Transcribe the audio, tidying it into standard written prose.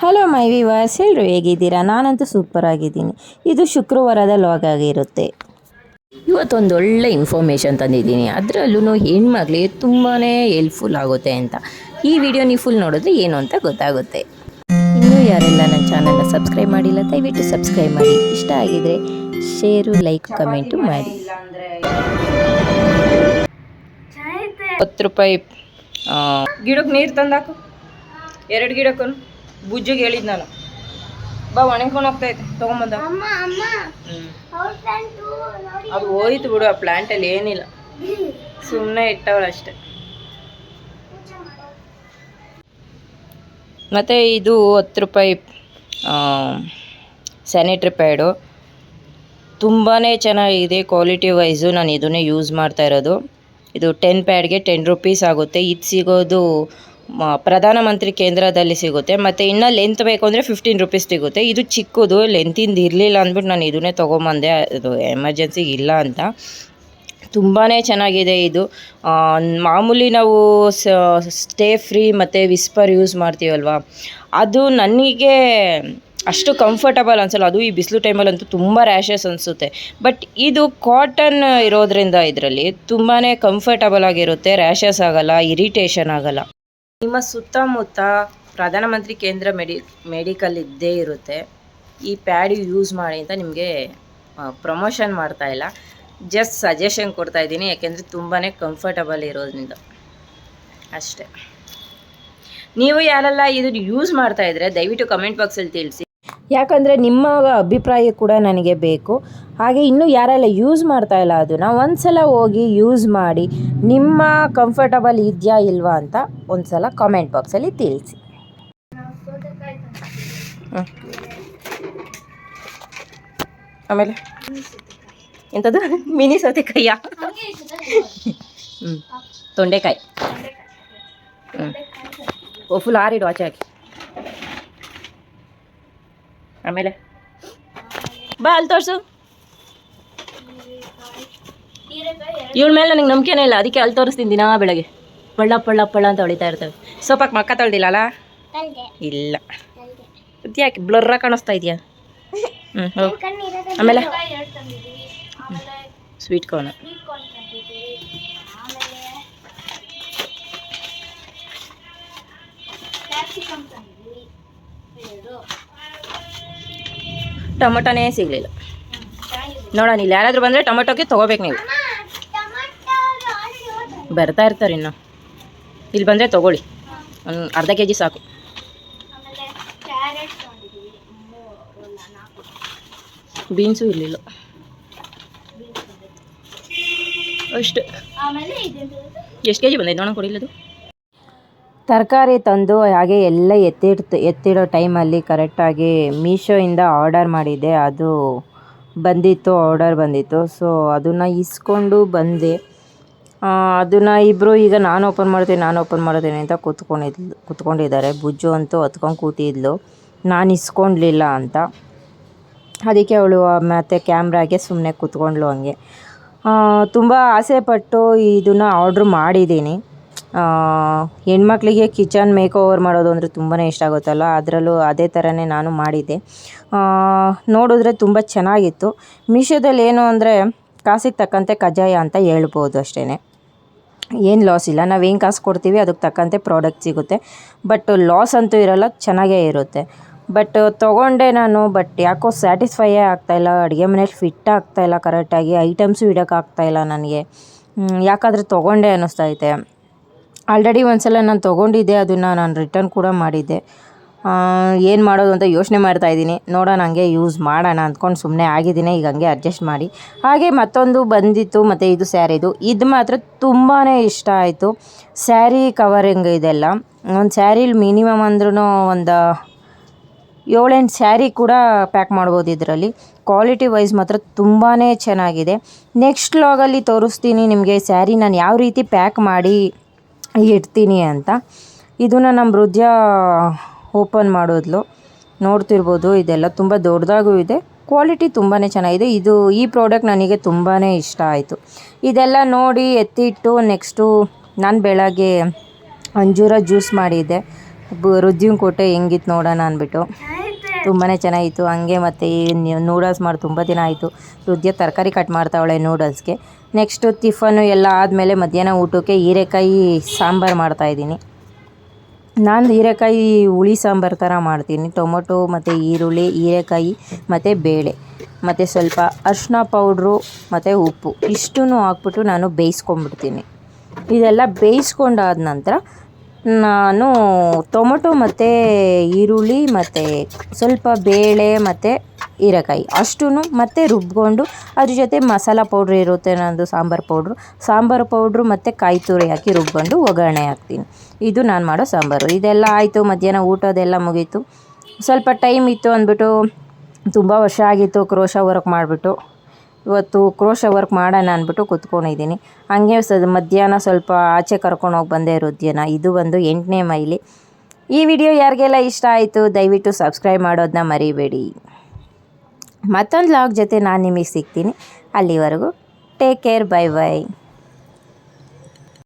Hello my viewers, ಎಲ್ಲರೂ ಹೇಗಿದ್ದೀರಾ? ನಾನಂತೂ ಸೂಪರ್ ಆಗಿದ್ದೀನಿ. ಇದು ಶುಕ್ರವಾರದ ಲಾಗ್ ಆಗಿರುತ್ತೆ. ಇವತ್ತೊಂದು ಒಳ್ಳೆ ಇನ್ಫಾರ್ಮೇಷನ್ ತಂದಿದ್ದೀನಿ. ಅದರಲ್ಲೂ ಹೆಣ್ಮಕ್ಳಿಗೆ ತುಂಬಾ ಹೆಲ್ಪ್ಫುಲ್ ಆಗುತ್ತೆ ಅಂತ. ಈ ವಿಡಿಯೋ ನೀವು ಫುಲ್ ನೋಡಿದ್ರೆ ಏನು ಅಂತ ಗೊತ್ತಾಗುತ್ತೆ. ಇನ್ನೂ ಯಾರೆಲ್ಲ ನನ್ನ ಚಾನಲ್ನ ಸಬ್ಸ್ಕ್ರೈಬ್ ಮಾಡಿಲ್ಲ, ದಯವಿಟ್ಟು ಸಬ್ಸ್ಕ್ರೈಬ್ ಮಾಡಿ. ಇಷ್ಟ ಆಗಿದರೆ ಶೇರು, ಲೈಕ್, ಕಮೆಂಟು ಮಾಡಿ. 10 ರೂಪಾಯಿ ಗಿಡಕ್ಕೆ ನೀರು ತಂದಾಕು. 2 ಗಿಡಕ್ಕೂ ಬುಜ್ಜಿಗೆ ಹೇಳಿದ್ ನಾನು, ಬಾ ಒಣಗ್ಕೊಂಡು ಹೋಗ್ತೈತೆ ತೊಗೊಂಬಂದ. ಅದು ಹೋಯ್ತು ಬಿಡು, ಆ ಪ್ಲ್ಯಾಂಟಲ್ಲಿ ಏನಿಲ್ಲ, ಸುಮ್ಮನೆ ಇಟ್ಟವಳು ಅಷ್ಟೆ. ಮತ್ತು ಇದು 10 ರೂಪಾಯಿ ಸ್ಯಾನಿಟ್ರಿ ಪ್ಯಾಡು ತುಂಬಾ ಚೆನ್ನಾಗಿದೆ ಕ್ವಾಲಿಟಿ ವೈಸು. ನಾನು ಇದನ್ನೇ ಯೂಸ್ ಮಾಡ್ತಾ ಇರೋದು. ಇದು 10 ಪ್ಯಾಡ್ಗೆ 10 ರೂಪೀಸ್ ಆಗುತ್ತೆ. ಇದು ಸಿಗೋದು ಪ್ರಧಾನಮಂತ್ರಿ ಕೇಂದ್ರದಲ್ಲಿ ಸಿಗುತ್ತೆ. ಮತ್ತು ಇನ್ನೂ ಲೆಂತ್ ಬೇಕು ಅಂದರೆ 15 ರೂಪೀಸ್ ಸಿಗುತ್ತೆ. ಇದು ಚಿಕ್ಕದು, ಲೆಂತಿಂದ ಇರಲಿಲ್ಲ ಅಂದ್ಬಿಟ್ಟು ನಾನು ಇದನ್ನೇ ತೊಗೊಂಬಂದೆ, ಅದು ಎಮರ್ಜೆನ್ಸಿಗೆ ಇಲ್ಲ ಅಂತ. ತುಂಬಾ ಚೆನ್ನಾಗಿದೆ ಇದು. ಮಾಮೂಲಿ ನಾವು ಸ್ಟೇ ಫ್ರೀ ಮತ್ತು ವಿಸ್ಪರ್ ಯೂಸ್ ಮಾಡ್ತೀವಲ್ವ, ಅದು ನನಗೆ ಅಷ್ಟು ಕಂಫರ್ಟಬಲ್ ಅನಿಸಲ್ಲ. ಅದು ಈ ಬಿಸಿಲು ಟೈಮಲ್ಲಂತೂ ತುಂಬ ರ್ಯಾಷಸ್ ಅನಿಸುತ್ತೆ. ಬಟ್ ಇದು ಕಾಟನ್ ಇರೋದ್ರಿಂದ ಇದರಲ್ಲಿ ತುಂಬಾ ಕಂಫರ್ಟಬಲ್ ಆಗಿರುತ್ತೆ, ರ್ಯಾಷಸ್ ಆಗೋಲ್ಲ, ಇರಿಟೇಷನ್ ಆಗೋಲ್ಲ. ನಿಮ್ಮ ಸುತ್ತಮುತ್ತ ಪ್ರಧಾನಮಂತ್ರಿ ಕೇಂದ್ರ ಮೆಡಿಕಲ್ ಇದ್ದೇ ಇರುತ್ತೆ. ಈ ಪ್ಯಾಡ್ ಯೂಸ್ ಮಾಡಿ ಅಂತ ನಿಮಗೆ ಪ್ರಮೋಷನ್ ಮಾಡ್ತಾಯಿಲ್ಲ, ಜಸ್ಟ್ ಸಜೆಷನ್ ಕೊಡ್ತಾ ಇದ್ದೀನಿ. ಯಾಕೆಂದರೆ ತುಂಬಾ ಕಂಫರ್ಟಬಲ್ ಇರೋದ್ರಿಂದ ಅಷ್ಟೇ. ನೀವು ಯಾರೆಲ್ಲ ಇದನ್ನು ಯೂಸ್ ಮಾಡ್ತಾಯಿದ್ರೆ ದಯವಿಟ್ಟು ಕಮೆಂಟ್ ಬಾಕ್ಸಲ್ಲಿ ತಿಳಿಸಿ, ಯಾಕಂದರೆ ನಿಮ್ಮ ಅಭಿಪ್ರಾಯ ಕೂಡ ನನಗೆ ಬೇಕು. ಹಾಗೆ ಇನ್ನೂ ಯಾರೆಲ್ಲ ಯೂಸ್ ಮಾಡ್ತಾಯಿಲ್ಲ ಅದನ್ನು ಒಂದ್ಸಲ ಹೋಗಿ ಯೂಸ್ ಮಾಡಿ, ನಿಮ್ಮ ಕಂಫರ್ಟಬಲ್ ಇದೆಯಾ ಇಲ್ವಾ ಅಂತ ಒಂದ್ಸಲ ಕಾಮೆಂಟ್ ಬಾಕ್ಸಲ್ಲಿ ತಿಳಿಸಿ. ಆಮೇಲೆ ಎಂಥದ್ದು ಮಿನಿ ಸೌತೆಕಾಯಿಯ ತೊಂಡೆಕಾಯಿ ಫುಲ್ ಆರಿಡು ಆಚೆ ಹಾಕಿ. ಆಮೇಲೆ ಬಾ ಅಲ್ಲಿ ತೋರಿಸು. ಇವಳ ಮೇಲೆ ನನಗೆ ನಂಬಿಕೆನೇ ಇಲ್ಲ, ಅದಕ್ಕೆ ಅಲ್ಲಿ ತೋರಿಸ್ತೀನಿ ದಿನಾ ಬೆಳಗ್ಗೆ. ಪಳ್ಳ ಪಳ್ಳ ಪಳ್ಳ ಅಂತ ಹೊಳಿತಾ ಇರ್ತವೆ. ಸೋಪಾಕ್ ಮಕ್ಕ ತೊಳ್ದಿಲ್ಲ ಅಲ್ಲ? ಇಲ್ಲ, ಯಾಕೆ ಬ್ಲರ್ರ ಕಾಣಿಸ್ತಾ ಇದೆಯಾ? ಆಮೇಲೆ ಸ್ವೀಟ್ ಕಾರ್ನ್, ಟೊಮೊಟೊನೇ ಸಿಗಲಿಲ್ಲ ನೋಡೋಣ. ಇಲ್ಲಿ ಯಾರಾದರೂ ಬಂದರೆ ಟೊಮೊಟೊಗೆ ತೊಗೋಬೇಕು ನೀವು. ಬರ್ತಾ ಇರ್ತಾರೆ ಇನ್ನು. ಇಲ್ಲಿ ಬಂದರೆ ತೊಗೊಳ್ಳಿ, ಒಂದು ಅರ್ಧ kg ಸಾಕು. ಬೀನ್ಸು ಇರಲಿಲ್ಲ ಅಷ್ಟು. ಎಷ್ಟು kg ಬಂದೈತೆ ನೋಡೋಣ, ಕೊಡಿಲ್ಲದು. ತರಕಾರಿ ತಂದು ಹಾಗೆ ಎಲ್ಲ ಎತ್ತಿಡೋ ಟೈಮಲ್ಲಿ ಕರೆಕ್ಟಾಗಿ ಮೀಶೋಯಿಂದ ಆರ್ಡರ್ ಮಾಡಿದ್ದೆ. ಅದು ಬಂದಿತ್ತು, ಆರ್ಡರ್ ಬಂದಿತ್ತು. ಸೊ ಅದನ್ನು ಇಸ್ಕೊಂಡು ಬಂದೆ. ಅದನ್ನು ಇಬ್ಬರು ಈಗ ನಾನು ಓಪನ್ ಮಾಡ್ತೀನಿ ಅಂತ ಕೂತ್ಕೊಂಡಿದ್ದಾರೆ. ಬುಜ್ಜು ಅಂತೂ ಹೊತ್ಕೊಂಡು ಕೂತಿದ್ಲು, ನಾನು ಇಸ್ಕೊಂಡ್ಲಿಲ್ಲ ಅಂತ. ಅದಕ್ಕೆ ಅವಳು ಮತ್ತು ಕ್ಯಾಮ್ರಾಗೆ ಸುಮ್ಮನೆ ಕೂತ್ಕೊಂಡ್ಲು ಹಂಗೆ. ತುಂಬ ಆಸೆಪಟ್ಟು ಇದನ್ನು ಆರ್ಡ್ರ್ ಮಾಡಿದ್ದೀನಿ. ಹೆಣ್ಮಕ್ಳಿಗೆ ಕಿಚನ್ ಮೇಕ್ ಓವರ್ ಮಾಡೋದು ಅಂದರೆ ತುಂಬಾ ಇಷ್ಟ ಆಗುತ್ತಲ್ಲ, ಅದರಲ್ಲೂ ಅದೇ ಥರನೇ ನಾನು ಮಾಡಿದ್ದೆ. ನೋಡಿದ್ರೆ ತುಂಬ ಚೆನ್ನಾಗಿತ್ತು. ಮೀಶೋದಲ್ಲಿ ಏನು ಅಂದರೆ ಕಾಸಿಗೆ ತಕ್ಕಂತೆ ಕಜ್ಜಾಯ ಅಂತ ಹೇಳ್ಬೋದು ಅಷ್ಟೇ. ಏನು ಲಾಸ್ ಇಲ್ಲ, ನಾವೇನು ಕಾಸು ಕೊಡ್ತೀವಿ ಅದಕ್ಕೆ ತಕ್ಕಂತೆ ಪ್ರಾಡಕ್ಟ್ ಸಿಗುತ್ತೆ. ಬಟ್ ಲಾಸ್ ಅಂತೂ ಇರೋಲ್ಲ, ಚೆನ್ನಾಗೇ ಇರುತ್ತೆ. ಬಟ್ ತೊಗೊಂಡೆ ನಾನು, ಬಟ್ ಯಾಕೋ ಸ್ಯಾಟಿಸ್ಫೈಯೇ ಆಗ್ತಾಯಿಲ್ಲ. ಅಡುಗೆ ಮನೇಲಿ ಫಿಟ್ ಆಗ್ತಾಯಿಲ್ಲ ಕರೆಕ್ಟಾಗಿ, ಐಟಮ್ಸು ಇಡೋಕ್ಕಾಗ್ತಾಯಿಲ್ಲ ನನಗೆ. ಯಾಕಾದರೆ ತೊಗೊಂಡೆ ಅನ್ನಿಸ್ತೈತೆ. ಆಲ್ರೆಡಿ ಒಂದು ಸಲ ನಾನು ತೊಗೊಂಡಿದ್ದೆ, ಅದನ್ನು ನಾನು ರಿಟರ್ನ್ ಕೂಡ ಮಾಡಿದ್ದೆ. ಏನು ಮಾಡೋದು ಅಂತ ಯೋಚನೆ ಮಾಡ್ತಾಯಿದ್ದೀನಿ. ನೋಡೋಣ, ಹಂಗೆ ಯೂಸ್ ಮಾಡೋಣ ಅಂದ್ಕೊಂಡು ಸುಮ್ಮನೆ ಆಗಿದ್ದೀನಿ. ಈಗ ಹಂಗೆ ಅಡ್ಜಸ್ಟ್ ಮಾಡಿ. ಹಾಗೆ ಮತ್ತೊಂದು ಬಂದಿತ್ತು, ಮತ್ತು ಇದು ಸ್ಯಾರಿದು. ಇದು ಮಾತ್ರ ತುಂಬಾ ಇಷ್ಟ ಆಯಿತು. ಸ್ಯಾರಿ ಕವರಿಂಗ್ ಇದೆಲ್ಲ. ಒಂದು ಸ್ಯಾರಿಲಿ ಮಿನಿಮಮ್ ಅಂದ್ರೂ ಒಂದು 7-8 ಸ್ಯಾರಿ ಕೂಡ ಪ್ಯಾಕ್ ಮಾಡ್ಬೋದು ಇದರಲ್ಲಿ. ಕ್ವಾಲಿಟಿ ವೈಸ್ ಮಾತ್ರ ತುಂಬಾ ಚೆನ್ನಾಗಿದೆ. ನೆಕ್ಸ್ಟ್ ವ್ಲಾಗಲ್ಲಿ ತೋರಿಸ್ತೀನಿ ನಿಮಗೆ ಸ್ಯಾರಿ ನಾನು ಯಾವ ರೀತಿ ಪ್ಯಾಕ್ ಮಾಡಿ ಇಡ್ತೀನಿ ಅಂತ. ಇದನ್ನು ನಮ್ಮ ವೃದ್ಧ ಓಪನ್ ಮಾಡೋದ್ಲು, ನೋಡ್ತಿರ್ಬೋದು. ಇದೆಲ್ಲ ತುಂಬ ದೊಡ್ಡದಾಗೂ ಇದೆ, ಕ್ವಾಲಿಟಿ ತುಂಬಾ ಚೆನ್ನಾಗಿದೆ. ಈ ಪ್ರಾಡಕ್ಟ್ ನನಗೆ ತುಂಬಾ ಇಷ್ಟ ಆಯಿತು. ಇದೆಲ್ಲ ನೋಡಿ ಎತ್ತಿಟ್ಟು ನೆಕ್ಸ್ಟು ನಾನು ಬೆಳಗ್ಗೆ ಅಂಜೂರ ಜ್ಯೂಸ್ ಮಾಡಿದ್ದೆ. ರುದ್ದಿನ ಕೊಟ್ಟೆ ಹೆಂಗಿತ್ತು ನೋಡೋಣ ಅಂದ್ಬಿಟ್ಟು ತುಂಬಾ ಚೆನ್ನಾಗಿತ್ತು. ಹಂಗೆ ಮತ್ತು ನೂಡಲ್ಸ್ ಮಾಡಿ ತುಂಬ ದಿನ ಆಯಿತು. ರುದ್ಯ ತರಕಾರಿ ಕಟ್ ಮಾಡ್ತಾವಳೆ ನೂಡಲ್ಸ್ಗೆ. ನೆಕ್ಸ್ಟು ಟಿಫನು ಎಲ್ಲ ಆದಮೇಲೆ ಮಧ್ಯಾಹ್ನ ಊಟಕ್ಕೆ ಹೀರೆಕಾಯಿ ಸಾಂಬಾರು ಮಾಡ್ತಾಯಿದ್ದೀನಿ. ನಾನು ಹೀರೆಕಾಯಿ ಹುಳಿ ಸಾಂಬಾರು ಥರ ಮಾಡ್ತೀನಿ. ಟೊಮೊಟೊ ಮತ್ತು ಈರುಳ್ಳಿ, ಹೀರೆಕಾಯಿ ಮತ್ತು ಬೇಳೆ ಮತ್ತು ಸ್ವಲ್ಪ ಅರಿಶಿನ ಪೌಡ್ರು ಮತ್ತು ಉಪ್ಪು ಇಷ್ಟನ್ನು ಹಾಕ್ಬಿಟ್ಟು ನಾನು ಬೇಯಿಸ್ಕೊಂಡ್ಬಿಡ್ತೀನಿ. ಇದೆಲ್ಲ ಬೇಯಿಸ್ಕೊಂಡಾದ ನಂತರ ನಾನು ಟೊಮೊಟೊ ಮತ್ತು ಈರುಳ್ಳಿ ಮತ್ತು ಸ್ವಲ್ಪ ಬೇಳೆ ಮತ್ತು ಹೀರೆಕಾಯಿ ಅಷ್ಟನ್ನು ಮತ್ತೆ ರುಬ್ಕೊಂಡು ಅದ್ರ ಜೊತೆ ಮಸಾಲ ಪೌಡ್ರ್ ಇರುತ್ತೆ ನನ್ನದು ಸಾಂಬಾರು ಪೌಡ್ರು ಮತ್ತು ಕಾಯಿ ತುರಿ ಹಾಕಿ ರುಬ್ಕೊಂಡು ಒಗ್ಗರಣೆ ಹಾಕ್ತೀನಿ. ಇದು ನಾನು ಮಾಡೋ ಸಾಂಬಾರು. ಇದೆಲ್ಲ ಆಯಿತು. ಮಧ್ಯಾಹ್ನ ಊಟದೆಲ್ಲ ಮುಗೀತು. ಸ್ವಲ್ಪ ಟೈಮ್ ಇತ್ತು ಅಂದ್ಬಿಟ್ಟು ತುಂಬ ವರ್ಷ ಆಗಿತ್ತು ಕ್ರೋಶ ವರ್ಕ್ ಮಾಡಿಬಿಟ್ಟು ಇವತ್ತು ಕ್ರೋಶ ವರ್ಕ್ ಮಾಡೋಣ ಅಂದ್ಬಿಟ್ಟು ಕೂತ್ಕೊಂಡಿದ್ದೀನಿ. ಹಂಗೆ ಮಧ್ಯಾಹ್ನ ಸ್ವಲ್ಪ ಆಚೆ ಕರ್ಕೊಂಡೋಗಿ ಬಂದೆ ರುದ್ಯನ. ಇದು ಒಂದು 8ನೇ ಮೈಲಿ. ಈ ವಿಡಿಯೋ ಯಾರಿಗೆಲ್ಲ ಇಷ್ಟ ಆಯಿತು ದಯವಿಟ್ಟು ಸಬ್ಸ್ಕ್ರೈಬ್ ಮಾಡೋದನ್ನ ಮರಿಬೇಡಿ. ಮತ್ತೊಂದು ಲಾಗ್ ಜೊತೆ ನಾನು ನಿಮಗೆ ಸಿಗ್ತೀನಿ. ಅಲ್ಲಿವರೆಗೂ ಟೇಕ್ ಕೇರ್. ಬೈ.